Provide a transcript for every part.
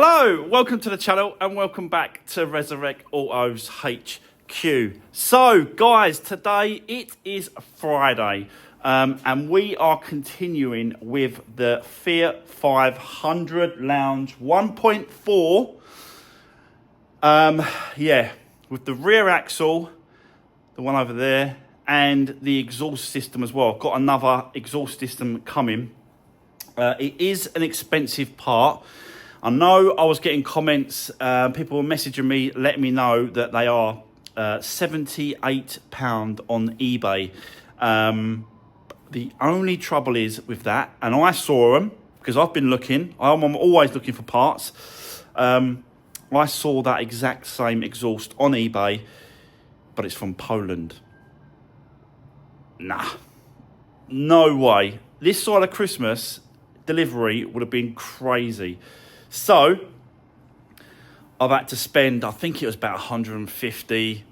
Hello, welcome to the channel and welcome back to Resurwreck Autos HQ. So guys, today it is Friday and we are continuing with the Fiat 500 Lounge 1.4. With the rear axle, the one over there, and the exhaust system as well. I've got another exhaust system coming. It is an expensive part. I know I was getting comments, people were messaging me, letting me know that they are £78 on eBay. The only trouble is with that, and I saw them, because I've been looking, I'm always looking for parts. I saw that exact same exhaust on eBay, but it's from Poland. Nah, no way. This side of Christmas, delivery would have been crazy. So I've had to spend, I think it was about 150,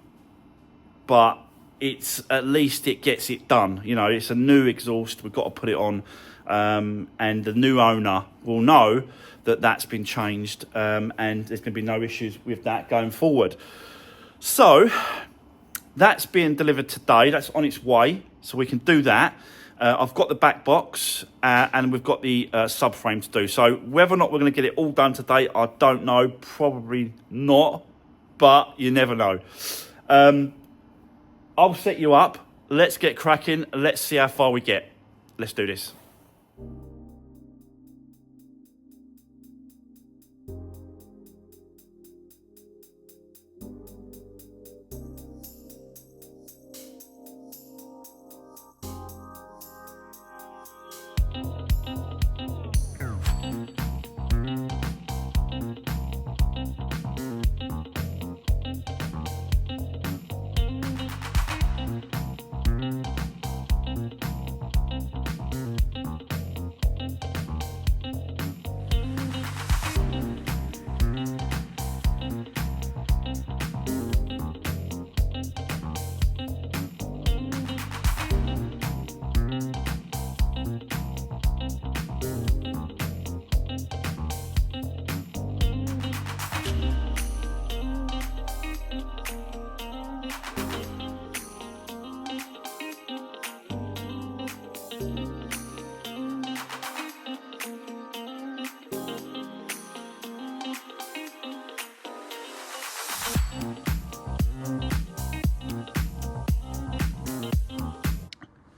but it's at least it gets it done. You know, it's a new exhaust, we've got to put it on, and the new owner will know that that's been changed, and there's going to be no issues with that going forward. So that's being delivered today, that's on its way, so we can do that. I've got the back box and we've got the subframe to do. So whether or not we're going to get it all done today, I don't know. Probably not, but you never know. I'll set you up. Let's get cracking. Let's see how far we get. Let's do this.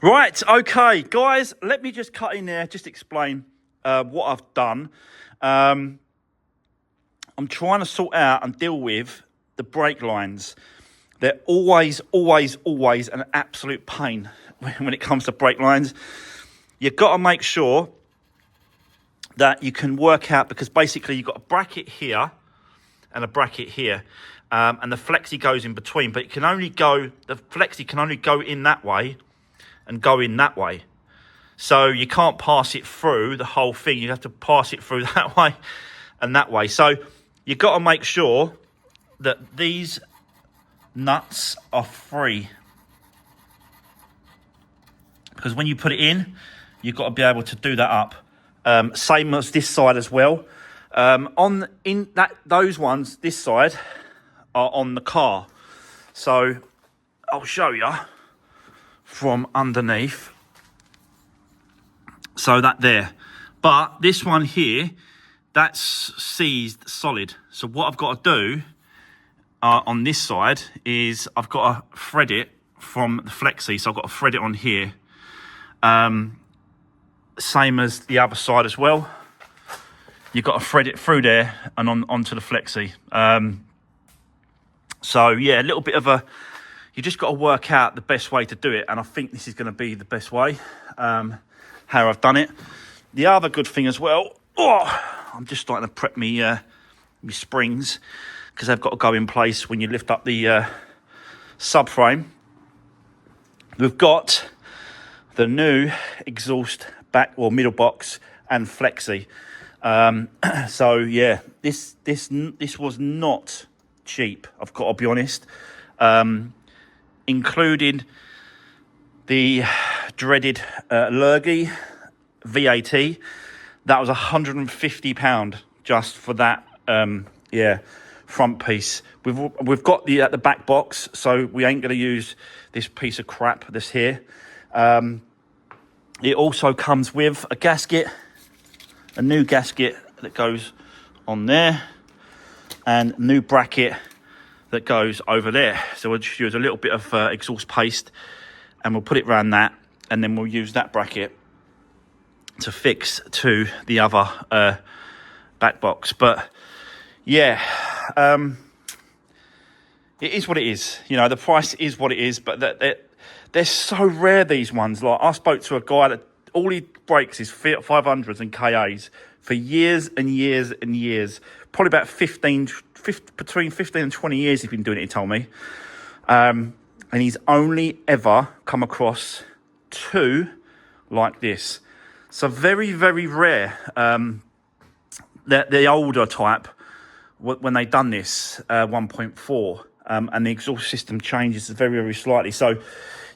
Right, okay, guys, let me just cut in there, just explain what I've done. I'm trying to sort out and deal with the brake lines. They're always an absolute pain when it comes to brake lines. You've got to make sure that you can work out, because basically you've got a bracket here and a bracket here, and the flexi goes in between, but it can only go, the flexi can only go in that way and go in that way. So you can't pass it through the whole thing. You have to pass it through that way and that way. So you've got to make sure that these nuts are free, because when you put it in, you've got to be able to do that up. Same as this side as well. Those ones, this side, are on the car. So I'll show you from underneath. So that there, but this one here, that's seized solid. So what I've got to do on this side is I've got to thread it from the flexi. So I've got to thread it on here, same as the other side as well. You've got to thread it through there and onto the flexi. So yeah, a little bit of a, you just got to work out the best way to do it, and I think this is going to be the best way, how I've done it. The other good thing as well, I'm just starting to prep me springs, because they've got to go in place when you lift up the subframe. We've got the new exhaust back or middle box and flexi. So yeah, this was not cheap, I've got to be honest. Including the dreaded Lurgy VAT, that was £150 just for that yeah, front piece. We've got the at the back box, so we ain't going to use this piece of crap that's here. It also comes with a gasket, a new gasket that goes on there, and new bracket that goes over there. So we'll just use a little bit of exhaust paste, and we'll put it around that, and then we'll use that bracket to fix to the other back box. But yeah, it is what it is. You know, the price is what it is, but they're so rare, these ones. Like, I spoke to a guy that all he breaks is Fiat 500s and KAs for years and years and years. Probably about between 15 and 20 years he's been doing it, he told me. And he's only ever come across 2 like this. So very, very rare. The older type, when they done this, 1.4, and the exhaust system changes very, very slightly. So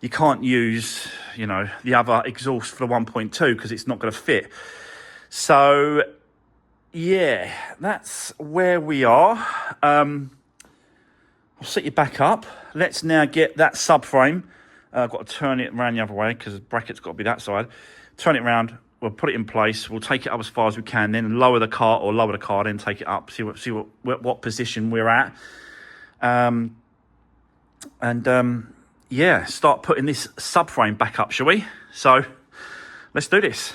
you can't use, you know, the other exhaust for the 1.2 because it's not going to fit. So yeah, that's where we are. I'll set you back up. Let's now get that subframe. I've got to turn it around the other way because the bracket's got to be that side. Turn it around. We'll put it in place. We'll take it up as far as we can. Then lower the car, then take it up. See what position we're at. Yeah, start putting this subframe back up, shall we? So let's do this.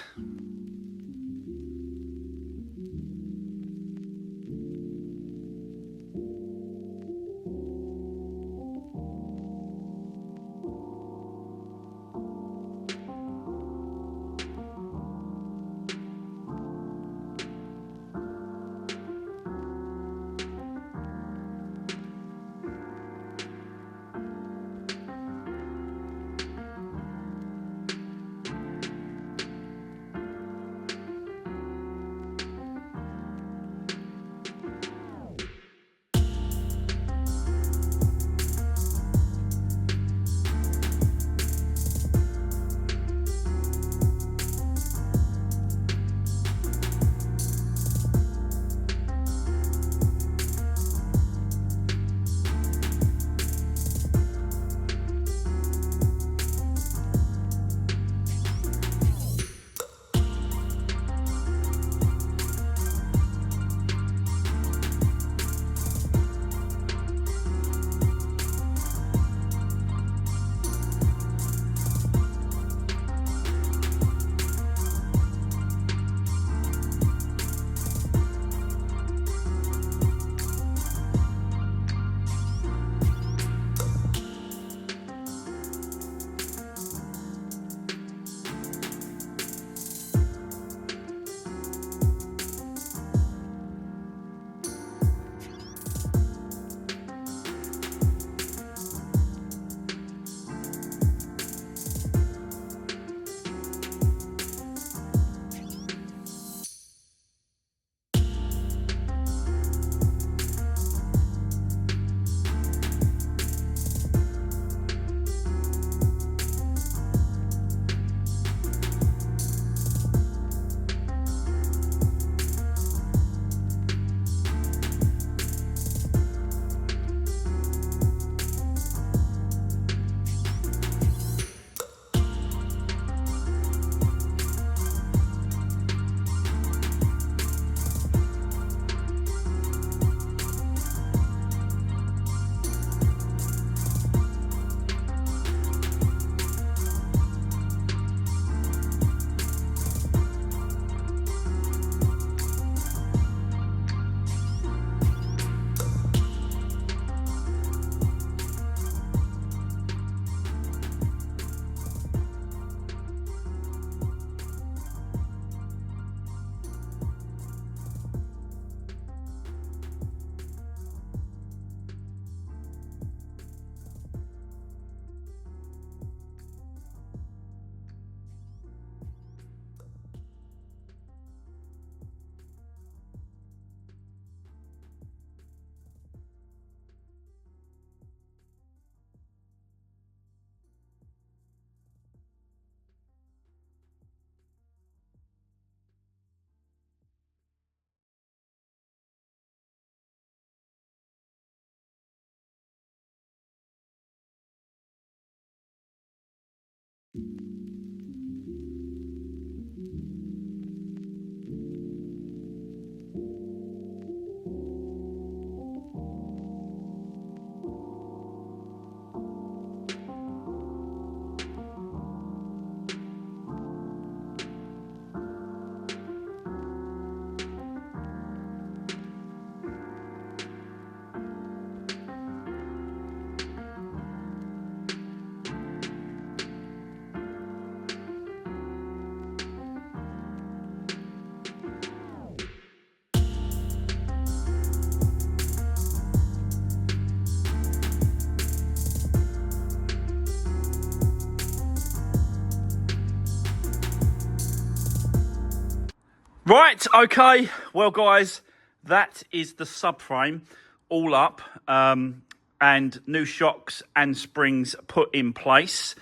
Right, okay, well guys, that is the subframe all up, and new shocks and springs put in place.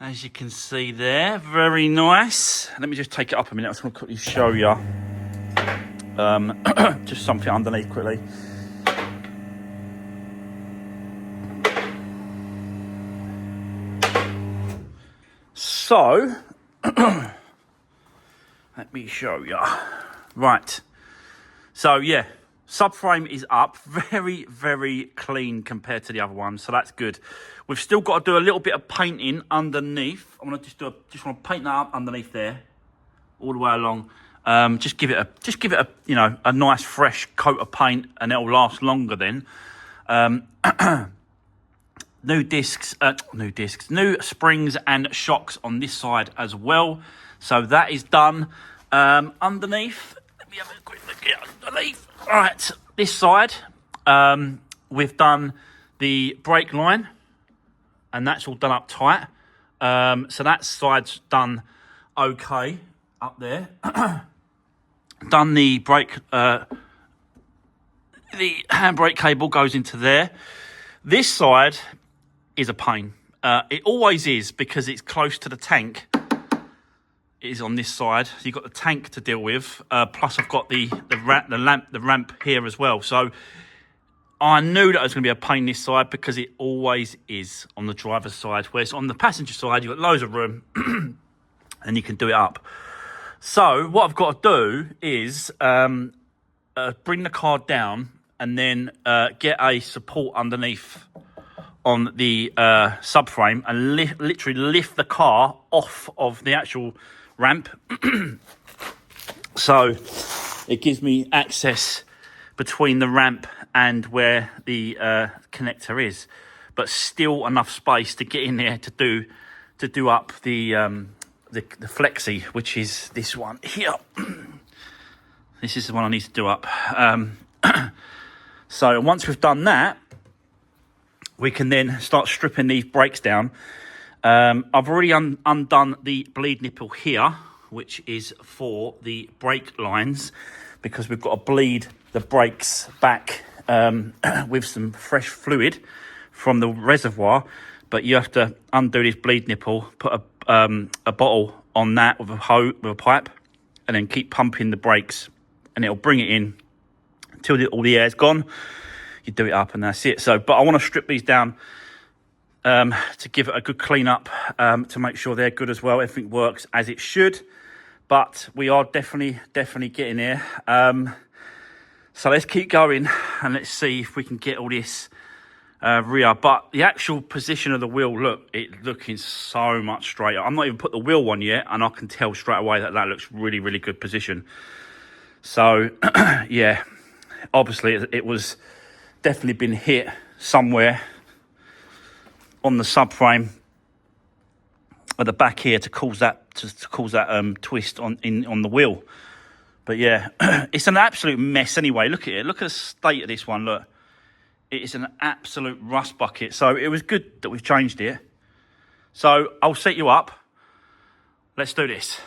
As you can see there, very nice. Let me just take it up a minute, I just want to quickly show you just something underneath quickly. So, let me show you. Right. So, yeah, subframe is up. Very, very clean compared to the other one. So, that's good. We've still got to do a little bit of painting underneath. I want to just want to paint that up underneath there. All the way along. Just give it a you know, a nice fresh coat of paint, and it'll last longer then. New springs and shocks on this side as well. So that is done. Underneath, let me have a quick look here underneath. All right, this side, we've done the brake line, and that's all done up tight. So that side's done okay up there. Done the brake, the handbrake cable goes into there. This side is a pain. It always is, because it's close to the tank. It is on this side. So you've got the tank to deal with. Plus I've got the ramp here as well. So I knew that it was going to be a pain this side, because it always is on the driver's side. Whereas on the passenger side, you've got loads of room and you can do it up. So what I've got to do is bring the car down, and then get a support underneath on the subframe, and literally lift the car off of the actual ramp. So it gives me access between the ramp and where the connector is, but still enough space to get in there to do up the flexi, which is this one here. This is the one I need to do up. So once we've done that, we can then start stripping these brakes down. I've already undone the bleed nipple here, which is for the brake lines, because we've got to bleed the brakes back with some fresh fluid from the reservoir. But you have to undo this bleed nipple, put a bottle on that with a pipe, and then keep pumping the brakes, and it'll bring it in until all the air's gone. You do it up, and that's it. So, but I want to strip these down to give it a good clean up, to make sure they're good as well. Everything works as it should, but we are definitely getting there. So let's keep going, and let's see if we can get all this rear. But the actual position of the wheel, look, it's looking so much straighter. I'm not even put the wheel on yet, and I can tell straight away that looks really, really good position. So yeah, obviously it was definitely been hit somewhere on the subframe at the back here to cause that twist on the wheel. But yeah, it's an absolute mess anyway. Look at it. Look at the state of this one. Look, it is an absolute rust bucket. So it was good that we've changed it. So I'll set you up. Let's do this.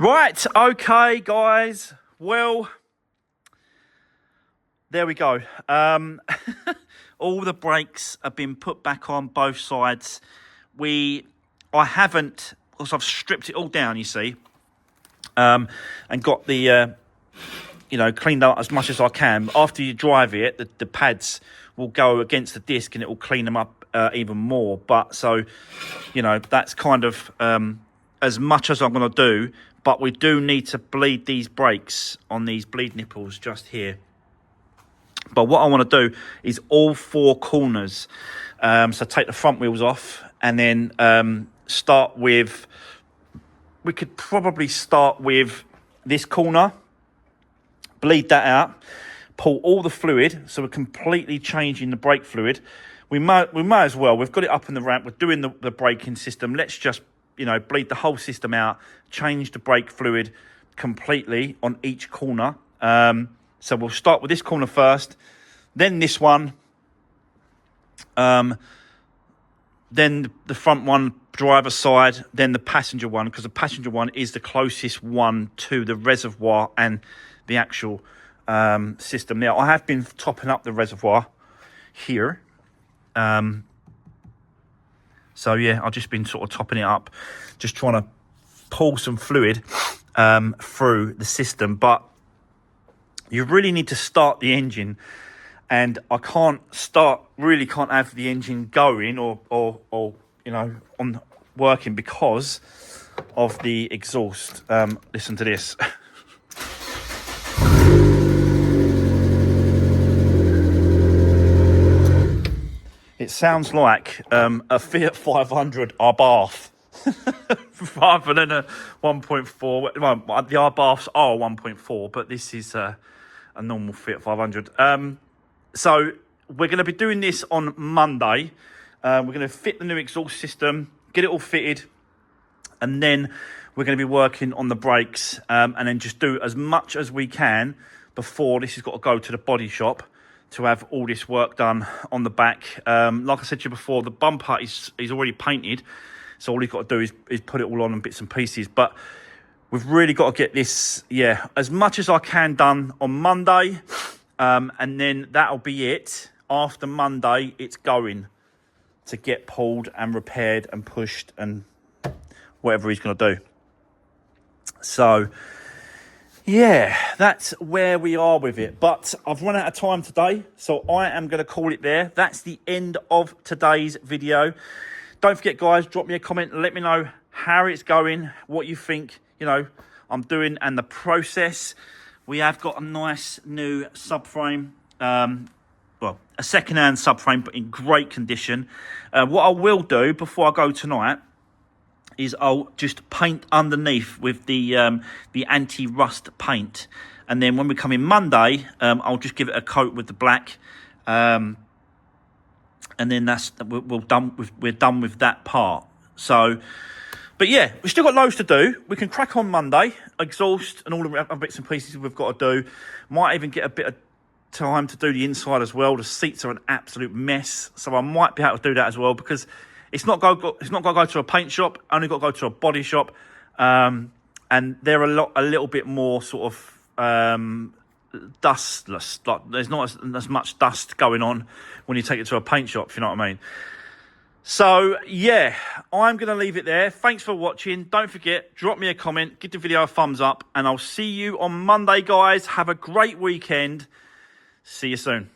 Right, okay, guys. Well, there we go. All the brakes have been put back on both sides. I haven't, because I've stripped it all down, you see, and got the, cleaned up as much as I can. After you drive it, the pads will go against the disc and it will clean them up even more. But so, that's kind of as much as I'm going to do. But we do need to bleed these brakes on these bleed nipples just here. But what I want to do is all four corners. So take the front wheels off and then start with... We could probably start with this corner. Bleed that out. Pull all the fluid. So we're completely changing the brake fluid. We may as well. We've got it up in the ramp. We're doing the braking system. Let's just... bleed the whole system out, change the brake fluid completely on each corner. So we'll start with this corner first, then this one, then the front one, driver side, then the passenger one, because the passenger one is the closest one to the reservoir and the actual system. Now, I have been topping up the reservoir here. So, yeah, I've just been sort of topping it up, just trying to pull some fluid through the system. But you really need to start the engine. And I can't have the engine going or on working because of the exhaust. Listen to this. It sounds like a Fiat 500 Abarth rather than a 1.4. Well, the Abarths are 1.4, but this is a normal Fiat 500. So we're going to be doing this on Monday. We're going to fit the new exhaust system, get it all fitted, and then we're going to be working on the brakes and then just do as much as we can before this has got to go to the body shop to have all this work done on the back. Like I said to you before, the bumper is already painted, so all you've got to do is put it all on in bits and pieces. But we've really got to get this, as much as I can done on Monday, and then that'll be it. After Monday, it's going to get pulled and repaired and pushed and whatever he's going to do. So... yeah, that's where we are with it. But I've run out of time today, so I am going to call it there. That's the end of today's video. Don't forget, guys, drop me a comment. Let me know how it's going, what you think, I'm doing and the process. We have got a nice new subframe. Well, a second-hand subframe, but in great condition. What I will do before I go tonight is I'll just paint underneath with the anti-rust paint. And then when we come in Monday, I'll just give it a coat with the black. And then we're done with that part. So, but yeah, we've still got loads to do. We can crack on Monday, exhaust and all the other bits and pieces we've got to do. Might even get a bit of time to do the inside as well. The seats are an absolute mess. So I might be able to do that as well, because it's not got to go to a paint shop. Only got to go to a body shop, and they're a little bit more sort of dustless. Like there's not as much dust going on when you take it to a paint shop. If you know what I mean. So yeah, I'm going to leave it there. Thanks for watching. Don't forget, drop me a comment, give the video a thumbs up, and I'll see you on Monday, guys. Have a great weekend. See you soon.